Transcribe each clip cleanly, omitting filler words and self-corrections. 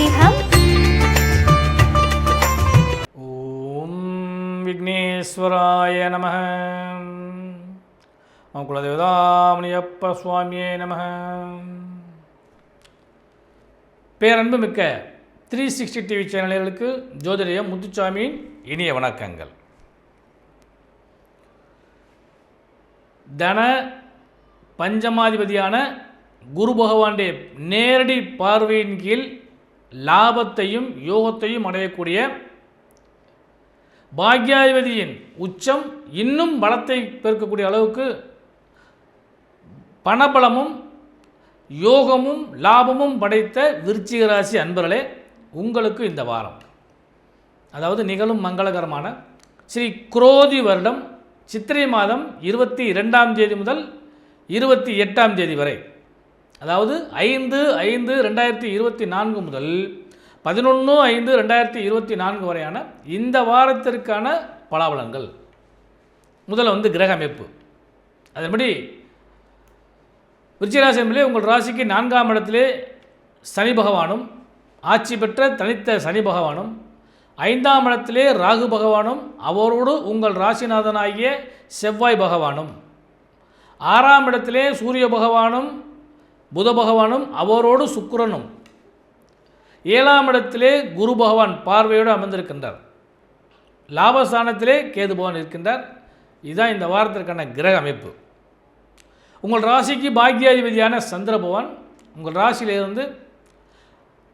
ஜோதிஷம். ஓம் விக்னேஸ்வராய நமः. ஓம் குலதேவதாமணியப்ப சுவாமியே நமः. பேரன்பு மிக்க 360 டிவி சேனல்களுக்கு ஜோதிடர் முத்துசாமியின் இனிய வணக்கங்கள். தன பஞ்சமாதிபதியான குரு பகவானுடைய நேரடி பார்வையின் கீழ் லாபத்தையும் யோகத்தையும் அடையக்கூடிய பாக்யாதிபதியின் உச்சம் இன்னும் பலத்தை பெருக்கக்கூடிய அளவுக்கு பணபலமும் யோகமும் லாபமும் படைத்த விருச்சிக ராசி அன்பர்களே, உங்களுக்கு இந்த வாரம், அதாவது நிகழும் மங்களகரமான ஸ்ரீ குரோதி வருடம் சித்திரை மாதம் 22ஆம் தேதி முதல் 28ஆம் தேதி வரை, அதாவது 5/5/2024 முதல் 11/5/2024 வரையான இந்த வாரத்திற்கான பலாபலன்கள். முதல்ல கிரக அமைப்பு. அதன்படி விருச்சிகராசி என்பதிலே உங்கள் ராசிக்கு 4ஆம் இடத்திலே சனி பகவானும், ஆட்சி பெற்ற தனித்த சனி பகவானும், 5ஆம் இடத்திலே ராகு பகவானும், அவரோடு உங்கள் ராசிநாதனாகிய செவ்வாய் பகவானும், 6ஆம் இடத்திலே சூரிய பகவானும் புத பகவானும், அவரோடு சுக்கிரனும், 7ஆம் இடத்திலே குரு பகவான் பார்வையோடு அமர்ந்திருக்கின்றார். லாபஸ்தானத்திலே கேது பகவான் இருக்கின்றார். இதுதான் இந்த வாரத்திற்கான கிரக அமைப்பு. உங்கள் ராசிக்கு பாக்யாதிபதியான சந்திர பகவான் உங்கள் ராசியிலிருந்து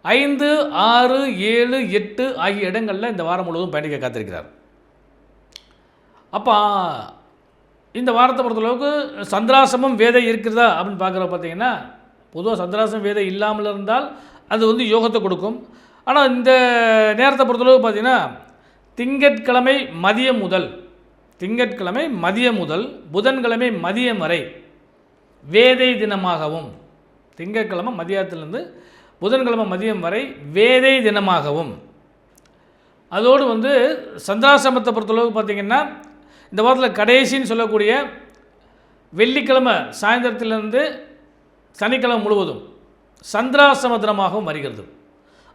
5, 6, 7, 8 ஆகிய இடங்களில் இந்த வாரம் முழுவதும் பயணிக்க காத்திருக்கிறார். அப்போ இந்த வாரத்தை பொறுத்தளவுக்கு சந்திராசமும் வேதை இருக்கிறதா அப்படின்னு பார்க்குற பார்த்தீங்கன்னா, பொதுவாக சந்திராசம் வேதை இல்லாமல் இருந்தால் அது யோகத்தை கொடுக்கும். ஆனால் இந்த நேரத்தை பொறுத்தளவு பார்த்திங்கன்னா, திங்கட்கிழமை மதியம் முதல் புதன்கிழமை மதியம் வரை வேதை தினமாகவும், திங்கட்கிழமை மதியத்திலிருந்து புதன்கிழமை மதியம் வரை வேதை தினமாகவும், அதோடு சந்திராசிரமத்தை பொறுத்தளவுக்கு பார்த்திங்கன்னா, இந்த வாரத்தில் கடைசின்னு சொல்லக்கூடிய வெள்ளிக்கிழமை சாயந்தரத்திலிருந்து சனிக்கிழமை முழுவதும் சந்திராசிரம தினமாகவும் வருகிறது.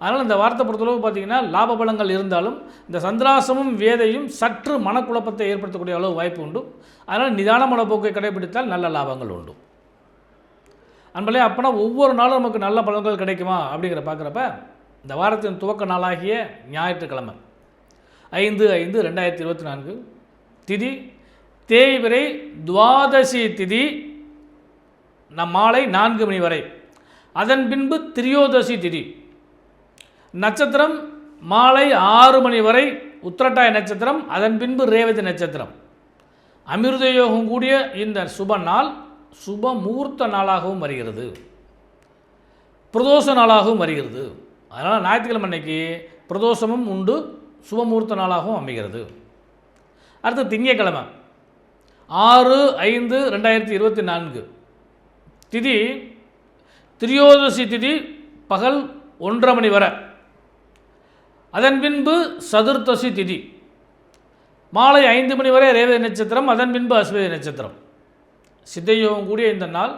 அதனால் இந்த வாரத்தை பொறுத்தளவுக்கு பார்த்திங்கன்னா, லாப பலங்கள் இருந்தாலும் இந்த சந்திராசிரமும் வேதையும் சற்று மனக்குழப்பத்தை ஏற்படுத்தக்கூடிய அளவு வாய்ப்பு உண்டு. அதனால் நிதான மனப்போக்கை கடைபிடித்தால் நல்ல லாபங்கள் உண்டு. அன்பளே, அப்போனா ஒவ்வொரு நாளும் நமக்கு நல்ல பலன்கள் கிடைக்குமா அப்படிங்கிற பார்க்குறப்ப, இந்த வாரத்தின் துவக்க நாளாகிய ஞாயிற்றுக்கிழமை 5/5/2024 திதி தேய்பிறை துவாதசி திதி மாலை 4 மணி வரை, அதன் பின்பு திரியோதசி திதி, நட்சத்திரம் மாலை 6 மணி வரை உத்திரட்டாய நட்சத்திரம், அதன் பின்பு ரேவதி நட்சத்திரம். அமிர்த யோகம் கூடிய இந்த சுப நாள் சுப முகூர்த்த நாளாகவும் வருகிறது, பிரதோஷ நாளாகவும் வருகிறது. அதனால் ஞாயிற்றுக்கிழமை அன்னைக்கு பிரதோஷமும் உண்டு, சுபமுகூர்த்த நாளாகவும் அமைகிறது. அடுத்து திங்கட்கிழமை 6/5/2024 திதி திரியோதசி திதி பகல் 1:30 மணி வரை, அதன் பின்பு சதுர்த்தசி திதி மாலை 5 மணி வரை ரேவதி நட்சத்திரம், அதன் பின்பு அஸ்வதி நட்சத்திரம். சித்தயோகம் கூடிய இந்த நாள்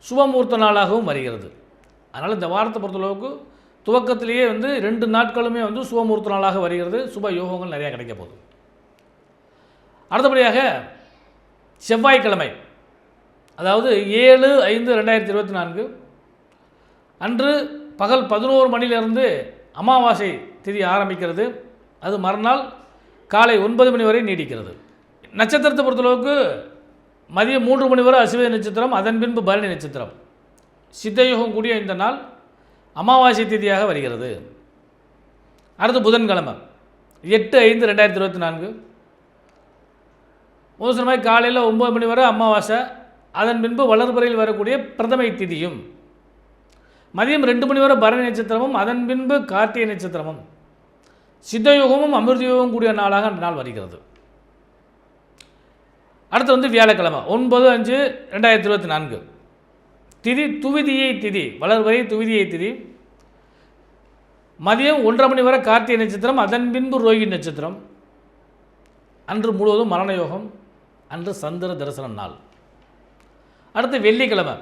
சுபமுகூர்த்த நாளாகவும் வருகிறது. அதனால் இந்த வாரத்தை பொறுத்தளவுக்கு துவக்கத்திலேயே 2 நாட்களுமே சுபமுகூர்த்த நாளாக வருகிறது. சுப யோகங்கள் நிறையா கிடைக்க போகுது. அடுத்தபடியாக செவ்வாய்க்கிழமை, அதாவது 7/5/2024 அன்று பகல் 11 மணியிலிருந்து அமாவாசை திதி ஆரம்பிக்கிறது. அது மறுநாள் காலை 9 மணி வரை நீடிக்கிறது. நட்சத்திரத்தை பொறுத்தளவுக்கு மதியம் 3 மணி வரை அஸ்வதி நட்சத்திரம், அதன் பின்பு பரணி நட்சத்திரம். சித்தயோகம் கூடிய இந்த நாள் அமாவாசை திதியாக வருகிறது. அடுத்து புதன்கிழமை 8/5/2024 முதல் காலையில் 9 மணி வரை அமாவாசை, அதன் பின்பு வளர்பிறையில் வரக்கூடிய பிரதமை திதியும், மதியம் 2 மணி வரை பரணி நட்சத்திரமும், அதன் பின்பு கார்த்திகை நட்சத்திரமும். சித்தயோகமும் அமிர்த யோகம் கூடிய நாளாக அந்த நாள் வருகிறது. அடுத்து வியாழக்கிழமை 9/5/2024 திதி துவிதியை திதி, வளர்பிறை துவிதியை திதி, மதியம் 1:30 மணி வரை கார்த்திகை நட்சத்திரம், அதன் பின்பு ரோஹிணி நட்சத்திரம். அன்று முழுவதும் மரண யோகம், அன்று சந்திர தரிசன நாள். அடுத்து வெள்ளிக்கிழமை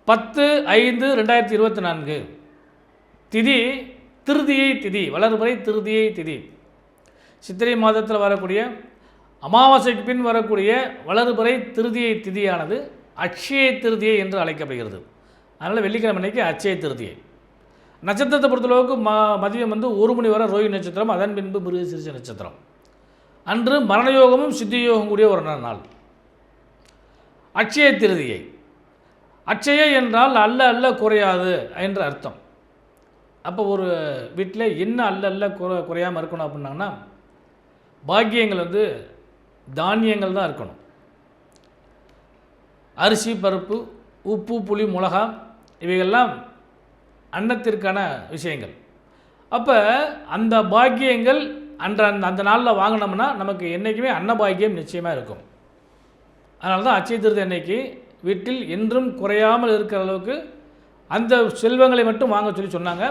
10/5/2024 திதி திருதியை திதி, வளர்பிறை திருதியை திதி. சித்திரை மாதத்தில் வரக்கூடிய அமாவாசைக்கு பின் வரக்கூடிய வளர்பிறை திருதியை திதியானது அட்சய திருதியை என்று அழைக்கப்படுகிறது. அதனால் வெள்ளிக்கிழமை அன்னைக்கு அட்சய திருதியை. நட்சத்திரத்தை பொறுத்தளவுக்கு மதியம் 1 மணி வரை ரோஹிணி நட்சத்திரம், அதன் பின்பு மிருகசீரிஷ நட்சத்திரம். அன்று மரணயோகமும் சித்தியோகம் கூடிய ஒரு நாள். அட்சய திருதியை. அட்சய என்றால் அல்ல அல்ல குறையாது என்று அர்த்தம். அப்போ ஒரு வீட்டில் என்ன அல்ல அல்ல குறையாமல் இருக்கணும் அப்படின்னாங்கன்னா பாக்கியங்கள் தானியங்கள் தான் இருக்கணும். அரிசி, பருப்பு, உப்பு, புளி, மிளகா இவைகள்லாம் அன்னத்திற்கான விஷயங்கள். அப்போ அந்த பாக்கியங்கள் அந்த நாளில் வாங்கினோம்னா நமக்கு என்றைக்குமே அன்னபாக்கியம் நிச்சயமாக இருக்கும். அதனால தான் அட்சய திருதி அன்னைக்கு வீட்டில் என்றும் குறையாமல் இருக்கிற அளவுக்கு அந்த செல்வங்களை மட்டும் வாங்க சொல்லி சொன்னாங்க.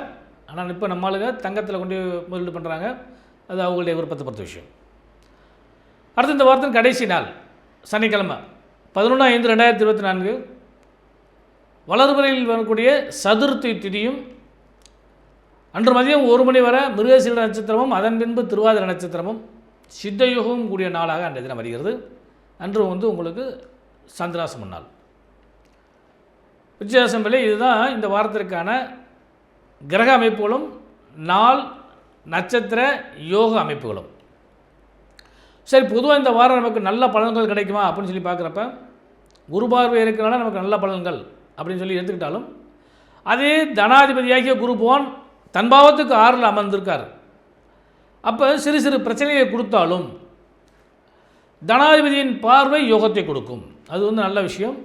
ஆனால் இப்போ நம்மளுங்க தங்கத்தில் கொண்டு முதலீடு பண்ணுறாங்க. அது அவங்களுடைய விருப்பத்தை பொறுத்த விஷயம். அடுத்து இந்த வாரத்தின் கடைசி நாள் சனிக்கிழமை 11/5/2024 வளர்பிறையில் வரக்கூடிய சதுர்த்தி திதியும், அன்று மதியம் 1 மணி வரை மிருகசீரிஷ நட்சத்திரமும், அதன் பின்பு திருவாதிரை நட்சத்திரமும் சித்தயுகமும் கூடிய நாளாக அன்றைய தினம் வருகிறது. அன்று உங்களுக்கு சந்திராசிரம நாள். வித்தியாசம் இல்லை. இதுதான் இந்த வாரத்திற்கான கிரக அமைப்புகளும் நாள் நட்சத்திர யோக அமைப்புகளும். சரி, பொதுவாக இந்த வாரம் நமக்கு நல்ல பலன்கள் கிடைக்குமா அப்படின்னு சொல்லி பார்க்குறப்ப குரு பார்வை இருக்கிறனால நமக்கு நல்ல பலன்கள் அப்படின்னு சொல்லி எடுத்துக்கிட்டாலும், அதே தனாதிபதியாகிய குரு பகவான் தன் பாவத்துக்கு 6ல் அமர்ந்திருக்கார். அப்போ சிறு சிறு பிரச்சனையை கொடுத்தாலும் தனாதிபதியின் பார்வை யோகத்தை கொடுக்கும். அது நல்ல விஷயம்.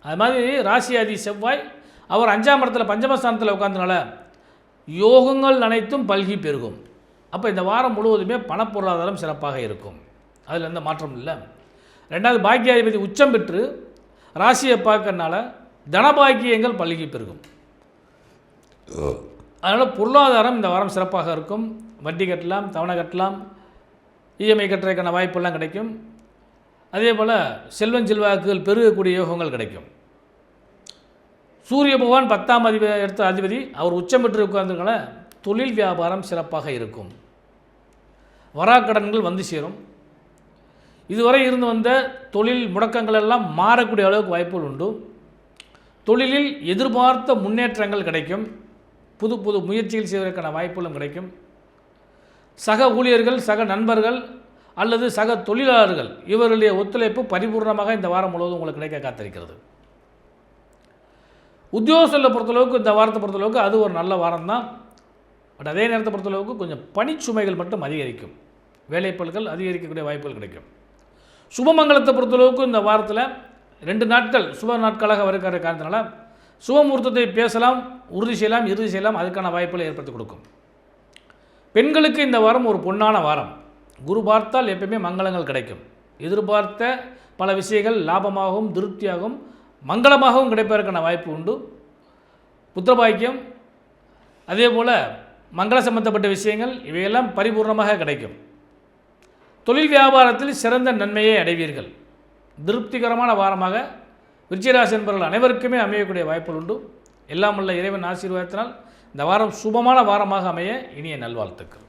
அது மாதிரி ராசியாதி செவ்வாய் அவர் 5ஆம் இடத்துல பஞ்சமஸ்தானத்தில் உட்கார்ந்தனால யோகங்கள் அனைத்தும் பல்கி பெருகும். அப்போ இந்த வாரம் முழுவதுமே பணப்பொருளாதாரம் சிறப்பாக இருக்கும். அதில் எந்த மாற்றமும் இல்லை. 2வது பாக்கியாதிபதி உச்சம் பெற்று ராசியை பார்க்கறனால தனபாக்கியங்கள் பல்கி பெருகும். அதனால் பொருளாதாரம் இந்த வாரம் சிறப்பாக இருக்கும். வட்டி கட்டலாம், தவணை கட்டலாம், இஎம்ஐ கட்டுறதுக்கான வாய்ப்பெல்லாம் கிடைக்கும். அதே போல் செல்வாக்குகள் பெருகக்கூடிய யோகங்கள் கிடைக்கும். சூரிய பகவான் 10ஆம் இடத்த அதிபதி அவர் உச்சம் பெற்று உட்கார்ந்துருக்கனால தொழில் வியாபாரம் சிறப்பாக இருக்கும். வராக்கடன்கள் வந்து சேரும். இதுவரை இருந்து வந்த தொழில் முடக்கங்கள் எல்லாம் மாறக்கூடிய அளவுக்கு வாய்ப்புகள் உண்டு. தொழிலில் எதிர்பார்த்த முன்னேற்றங்கள் கிடைக்கும். புது புது முயற்சிகள் செய்வதற்கான வாய்ப்புகளும் கிடைக்கும். சக ஊழியர்கள், சக நண்பர்கள் அல்லது சக தொழிலாளர்கள் இவர்களுடைய ஒத்துழைப்பு பரிபூர்ணமாக இந்த வாரம் முழுவதும் உங்களுக்கு கிடைக்க காத்திருக்கிறது. உத்தியோகத்தில் பொறுத்தளவுக்கு இந்த வாரத்தை பொறுத்தளவுக்கு அது ஒரு நல்ல வாரம் தான். பட் அதே நேரத்தை பொறுத்தளவுக்கு கொஞ்சம் பணிச்சுமைகள் மட்டும் அதிகரிக்கும். வேலைப்பளுக்கள் அதிகரிக்கக்கூடிய வாய்ப்புகள் கிடைக்கும். சுபமங்கலத்தை பொறுத்தளவுக்கு இந்த வாரத்தில் 2 நாட்கள் சுப நாட்களாக வருகிற காரணத்தினால சுபமுகூர்த்தத்தை பேசலாம், உறுதி செய்யலாம், இறுதி செய்யலாம். அதுக்கான வாய்ப்புகளை ஏற்படுத்தி கொடுக்கும். பெண்களுக்கு இந்த வாரம் ஒரு பொன்னான வாரம். குரு பார்த்தால் எப்பயுமே மங்களங்கள் கிடைக்கும். எதிர்பார்த்த பல விஷயங்கள் லாபமாகவும் திருப்தியாகவும் மங்களமாகவும் கிடைப்பதற்கான வாய்ப்பு உண்டு. புத்திரபாக்கியம், அதே போல் மங்கள சம்பந்தப்பட்ட விஷயங்கள் இவையெல்லாம் பரிபூர்ணமாக கிடைக்கும். தொழில் வியாபாரத்தில் சிறந்த நன்மையை அடைவீர்கள். திருப்திகரமான வாரமாக விருச்சிகராசி என்பவர்கள் அனைவருக்குமே அமையக்கூடிய வாய்ப்புகள் உண்டு. எல்லாம் உள்ள இறைவன் ஆசீர்வாதத்தினால் இந்த வாரம் சுபமான வாரமாக அமைய இனிய நல்வாழ்த்துக்கள்.